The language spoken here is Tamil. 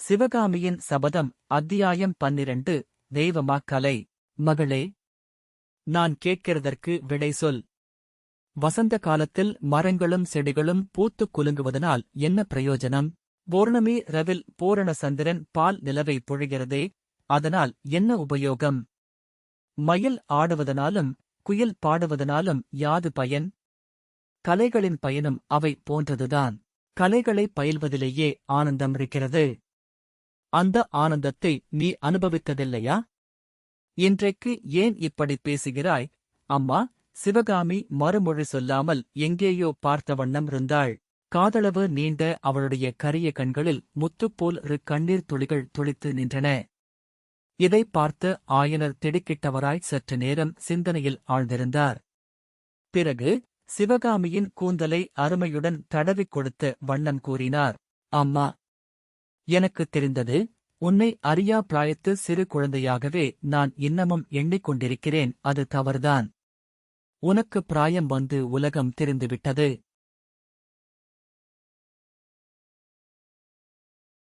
சிவகாமியின் சபதம் அத்தியாயம் 12 தெய்வமா கலை. மகளே, நான் கேட்கிறதற்கு விடை சொல். வசந்த காலத்தில் மரங்களும் செடிகளும் பூத்துக் குலுங்குவதனால் என்ன பிரயோஜனம்? பௌர்ணமி ரவில் பூரண சந்திரன் பால் நிலவை பொழிகிறதே, அதனால் என்ன உபயோகம்? மயில் ஆடுவதனாலும் குயில் பாடுவதனாலும் யாது பயன்? கலைகளின் பயனும் அவை போன்றதுதான். கலைகளை பயில்வதிலேயே ஆனந்தம் இருக்கிறது. அந்த ஆனந்தத்தை நீ அனுபவித்ததில்லையா? இன்றைக்கு ஏன் இப்படி பேசுகிறாய்? அம்மா, சிவகாமி மறுமொழி சொல்லாமல் எங்கேயோ பார்த்த வண்ணம் இருந்தாள். காதளவு நீண்ட அவளுடைய கரிய கண்களில் முத்துப்போல் கண்ணீர் துளிகள் துளித்து நின்றன. இதைப் பார்த்து ஆயனர் திடுக்கிட்டவராய் சற்று நேரம் சிந்தனையில் ஆழ்ந்திருந்தார். பிறகு சிவகாமியின் கூந்தலை அருமையுடன் தடவிக் கொடுத்த வண்ணம் கூறினார். அம்மா, எனக்குத் தெரிந்தது. உன்னை அறியா பிராயத்து சிறு குழந்தையாகவே நான் இன்னமும் எண்ணிக்கொண்டிருக்கிறேன். அது தவறுதான். உனக்கு பிராயம் வந்து உலகம் தெரிந்துவிட்டது.